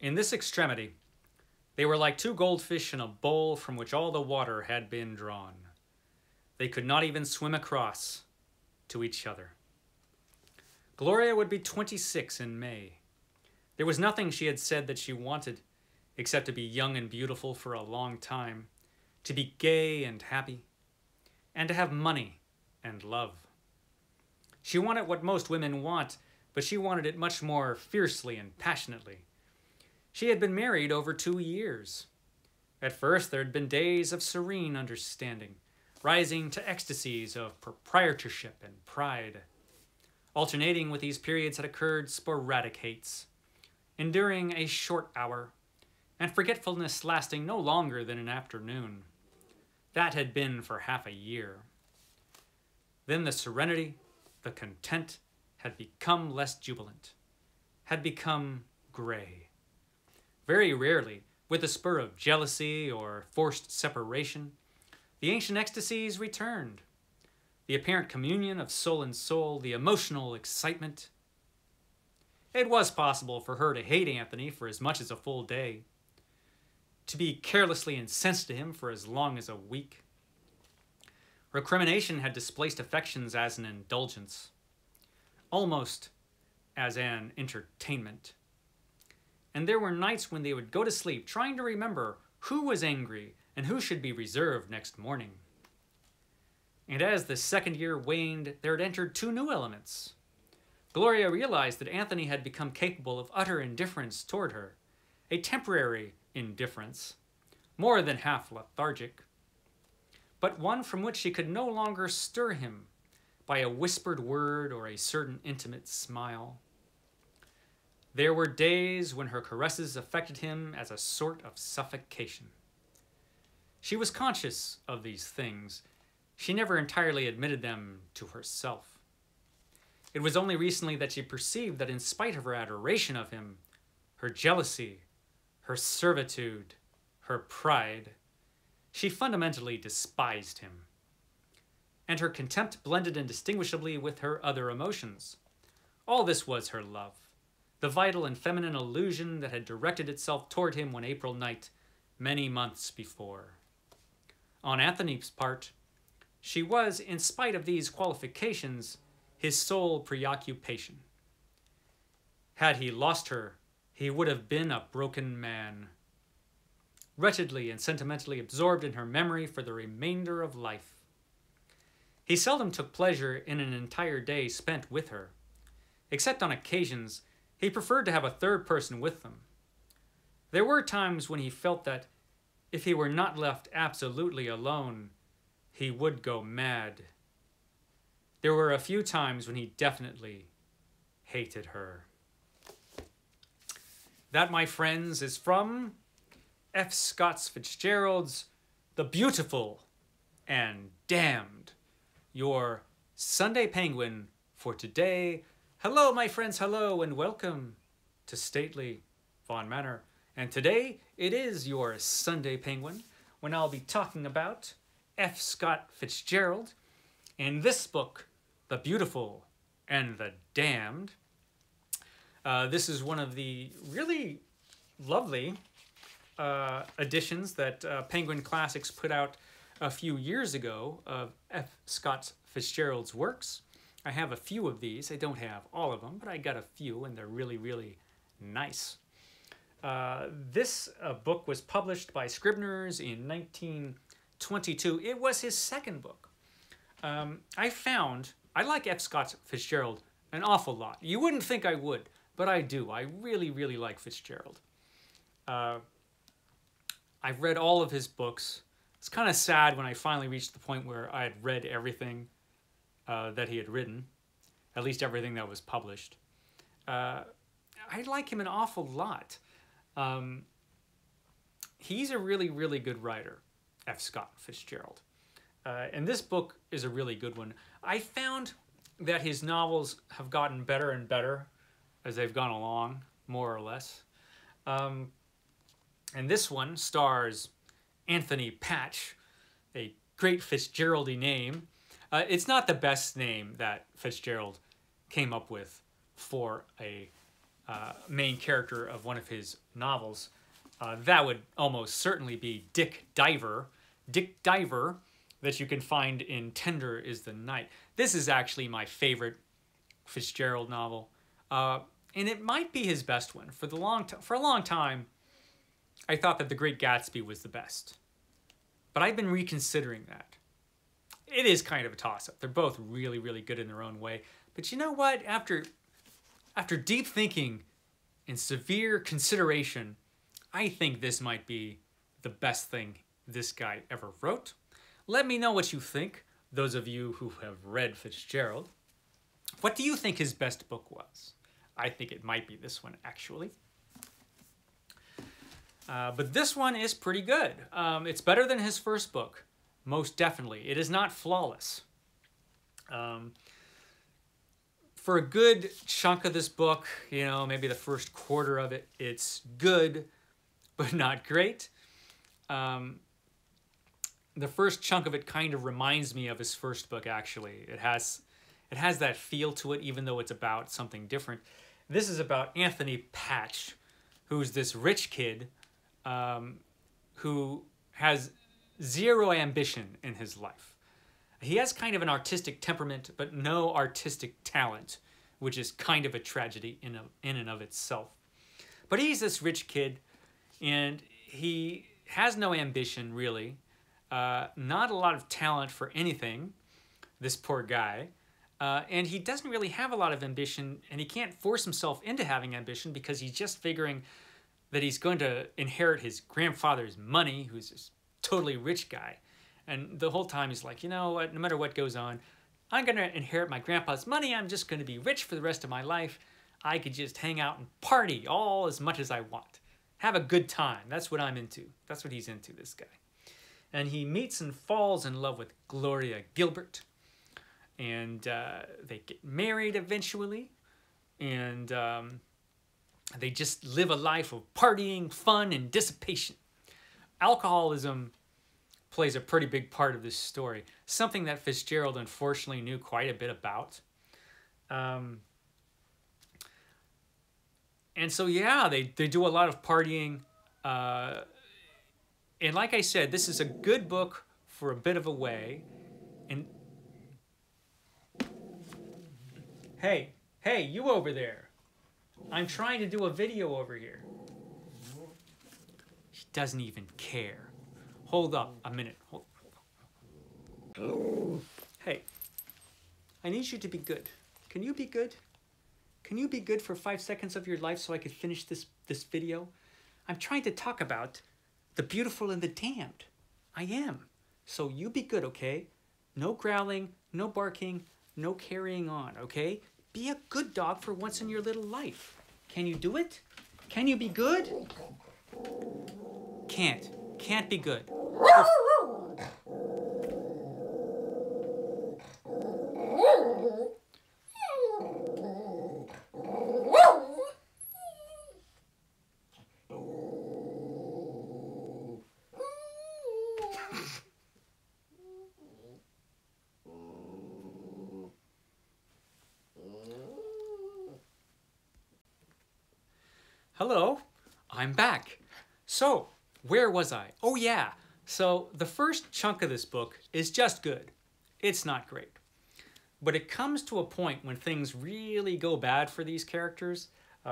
In this extremity, they were like two goldfish in a bowl from which all the water had been drawn. They could not even swim across to each other. Gloria would be 26 in May. There was nothing she had said that she wanted, except to be young and beautiful for a long time, to be gay and happy, and to have money and love. She wanted what most women want, but she wanted it much more fiercely and passionately. She had been married over 2 years. At first, there had been days of serene understanding, rising to ecstasies of proprietorship and pride. Alternating with these periods had occurred sporadic hates, enduring a short hour, and forgetfulness lasting no longer than an afternoon. That had been for half a year. Then the serenity, the content, had become less jubilant, had become gray. Very rarely, with a spur of jealousy or forced separation, the ancient ecstasies returned. The apparent communion of soul and soul, the emotional excitement. It was possible for her to hate Anthony for as much as a full day, to be carelessly incensed to him for as long as a week. Recrimination had displaced affections as an indulgence, almost as an entertainment. And there were nights when they would go to sleep trying to remember who was angry and who should be reserved next morning. And as the second year waned, there had entered 2 new elements. Gloria realized that Anthony had become capable of utter indifference toward her, a temporary indifference, more than half lethargic, but one from which she could no longer stir him by a whispered word or a certain intimate smile. There were days when her caresses affected him as a sort of suffocation. She was conscious of these things. She never entirely admitted them to herself. It was only recently that she perceived that in spite of her adoration of him, her jealousy, her servitude, her pride, she fundamentally despised him. And her contempt blended indistinguishably with her other emotions. All this was her love, the vital and feminine illusion that had directed itself toward him one April night many months before. On Anthony's part, she was, in spite of these qualifications, his sole preoccupation. Had he lost her, he would have been a broken man, wretchedly and sentimentally absorbed in her memory for the remainder of life. He seldom took pleasure in an entire day spent with her. Except on occasions, he preferred to have a third person with them. There were times when he felt that, if he were not left absolutely alone, he would go mad. There were a few times when he definitely hated her. That, my friends, is from F. Scott Fitzgerald's The Beautiful and Damned, your Sunday Penguin for today. Hello, my friends, hello, and welcome to stately Vaughan Manor. And today, it is your Sunday Penguin, when I'll be talking about F. Scott Fitzgerald and this book, The Beautiful and the Damned. This is one of the really lovely editions that Penguin Classics put out a few years ago of F. Scott Fitzgerald's works. I have a few of these. I don't have all of them, but I got a few, and they're really, really nice. This book was published by Scribner's in 1922. It was his second book. I like F. Scott Fitzgerald an awful lot. You wouldn't think I would, but I do. I really, really like Fitzgerald. I've read all of his books. It's kind of sad when I finally reached the point where I had read everything that he had written, at least everything that was published. I like him an awful lot. He's a really, really good writer, F. Scott Fitzgerald. And this book is a really good one. I found that his novels have gotten better and better as they've gone along, more or less. And this one stars Anthony Patch, a great Fitzgerald-y name. It's not the best name that Fitzgerald came up with for a main character of one of his novels, that would almost certainly be Dick Diver. Dick Diver, that you can find in Tender is the Night. This is actually my favorite Fitzgerald novel, and it might be his best one. For a long time, I thought that The Great Gatsby was the best, but I've been reconsidering that. It is kind of a toss-up. They're both really, really good in their own way. But you know what? After deep thinking and severe consideration, I think this might be the best thing this guy ever wrote. Let me know what you think, those of you who have read Fitzgerald. What do you think his best book was? I think it might be this one, actually. But this one is pretty good. It's better than his first book, most definitely. It is not flawless. For a good chunk of this book, you know, maybe the first quarter of it, it's good, but not great. The first chunk of it kind of reminds me of his first book, actually. It has that feel to it, even though it's about something different. This is about Anthony Patch, who's this rich kid who has zero ambition in his life. He has kind of an artistic temperament, but no artistic talent, which is kind of a tragedy in and of itself. But he's this rich kid, and he has no ambition, really. Not a lot of talent for anything, this poor guy. And he doesn't really have a lot of ambition, and he can't force himself into having ambition because he's just figuring that he's going to inherit his grandfather's money, who's this totally rich guy. And the whole time he's like, you know what, no matter what goes on, I'm going to inherit my grandpa's money. I'm just going to be rich for the rest of my life. I could just hang out and party all as much as I want. Have a good time. That's what I'm into. That's what he's into, this guy. And he meets and falls in love with Gloria Gilbert. And they get married eventually. And they just live a life of partying, fun, and dissipation. Alcoholism plays a pretty big part of this story. Something that Fitzgerald unfortunately knew quite a bit about. And so, yeah, they do a lot of partying. And like I said, this is a good book for a bit of a way. And hey, you over there. I'm trying to do a video over here. She doesn't even care. Hold up a minute. Hey, I need you to be good. Can you be good? Can you be good for 5 seconds of your life so I could finish this video? I'm trying to talk about the beautiful and the damned. I am. So you be good, okay? No growling, no barking, no carrying on, okay? Be a good dog for once in your little life. Can you do it? Can you be good? Can't. Can't be good. Hello, I'm back. So, where was I? Oh yeah, so the first chunk of this book is just good. It's not great. But it comes to a point when things really go bad for these characters,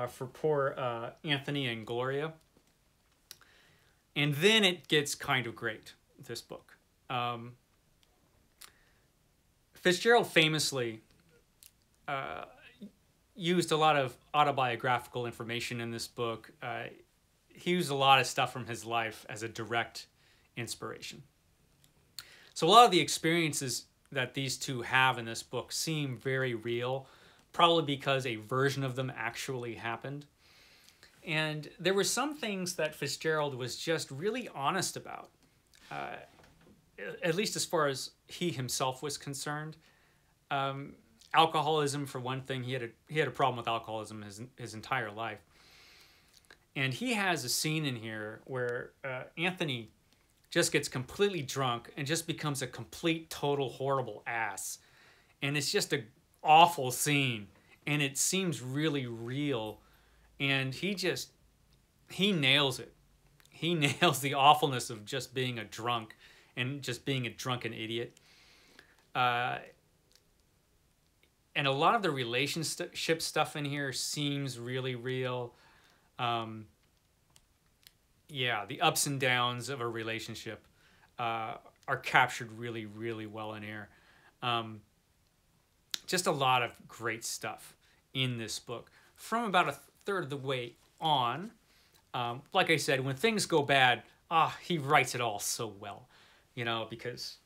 for poor Anthony and Gloria. And then it gets kind of great, this book. Fitzgerald famously used a lot of autobiographical information in this book. He used a lot of stuff from his life as a direct inspiration. So a lot of the experiences that these two have in this book seem very real, probably because a version of them actually happened. And there were some things that Fitzgerald was just really honest about, at least as far as he himself was concerned. Alcoholism, for one thing, he had a problem with alcoholism his entire life. And he has a scene in here where Anthony just gets completely drunk and just becomes a complete, total, horrible ass. And it's just an awful scene. And it seems really real. And he nails it. He nails the awfulness of just being a drunk and just being a drunken idiot. And a lot of the relationship stuff in here seems really real. Yeah, the ups and downs of a relationship are captured really, really well in here. Just a lot of great stuff in this book. From about a third of the way on, like I said, when things go bad, he writes it all so well, you know, because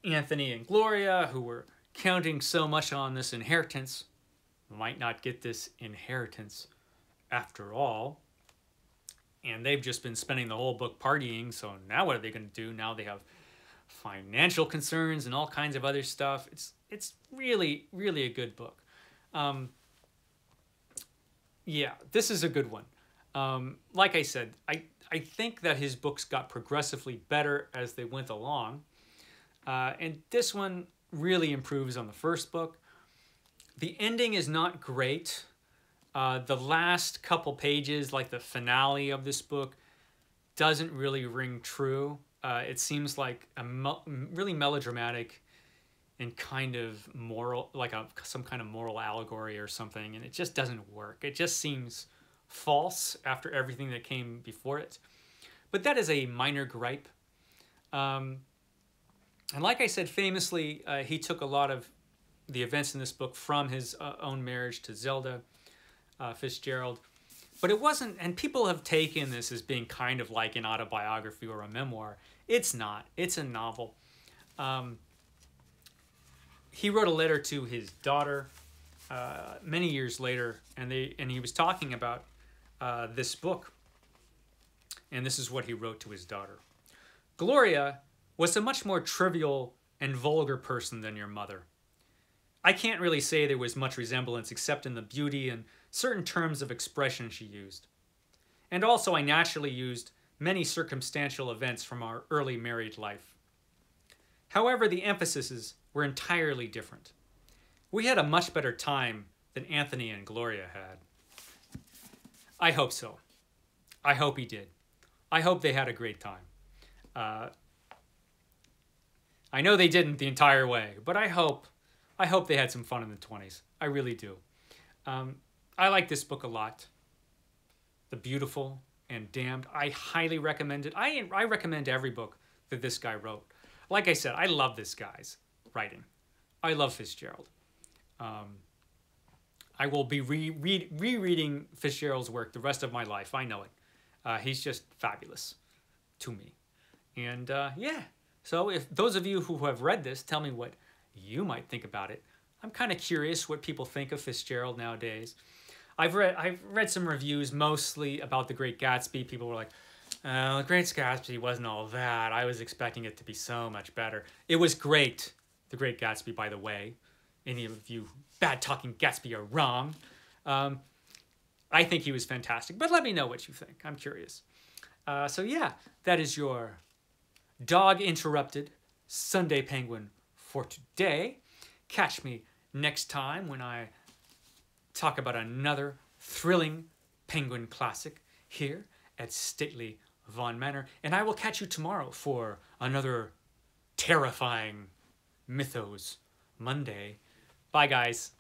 Anthony and Gloria, who were counting so much on this inheritance, might not get this inheritance after all. And they've just been spending the whole book partying, so now what are they going to do? Now they have financial concerns and all kinds of other stuff. It's really, really a good book. Yeah, this is a good one. Like I said, I think that his books got progressively better as they went along. And this one really improves on the first book. The ending is not great. The last couple pages, like the finale of this book, doesn't really ring true. It seems like a really melodramatic and kind of moral, like some kind of moral allegory or something, and it just doesn't work. It just seems false after everything that came before it. But that is a minor gripe. And like I said, famously, he took a lot of the events in this book from his own marriage to Zelda Fitzgerald. But it wasn't, and people have taken this as being kind of like an autobiography or a memoir. It's not. It's a novel. He wrote a letter to his daughter many years later, and he was talking about this book. And this is what he wrote to his daughter. Gloria was a much more trivial and vulgar person than your mother. I can't really say there was much resemblance except in the beauty and certain terms of expression she used. And also I naturally used many circumstantial events from our early married life. However, the emphases were entirely different. We had a much better time than Anthony and Gloria had. I hope so. I hope he did. I hope they had a great time. I know they didn't the entire way, but I hope they had some fun in the 20s. I really do. I like this book a lot. The Beautiful and Damned. I highly recommend it. I recommend every book that this guy wrote. Like I said, I love this guy's writing. I love Fitzgerald. I will be rereading Fitzgerald's work the rest of my life. I know it. He's just fabulous to me. And yeah, so if those of you who have read this, tell me what you might think about it. I'm kind of curious what people think of Fitzgerald nowadays. I've read some reviews mostly about The Great Gatsby. People were like, The Great Gatsby wasn't all that. I was expecting it to be so much better. It was great, The Great Gatsby, by the way. Any of you bad-talking Gatsby are wrong. I think he was fantastic, but let me know what you think. I'm curious. So yeah, that is your Dog Interrupted Sunday Penguin for today. Catch me next time when I talk about another thrilling penguin classic here at Stately Vaughan Manor. And I will catch you tomorrow for another terrifying Mythos Monday. Bye, guys.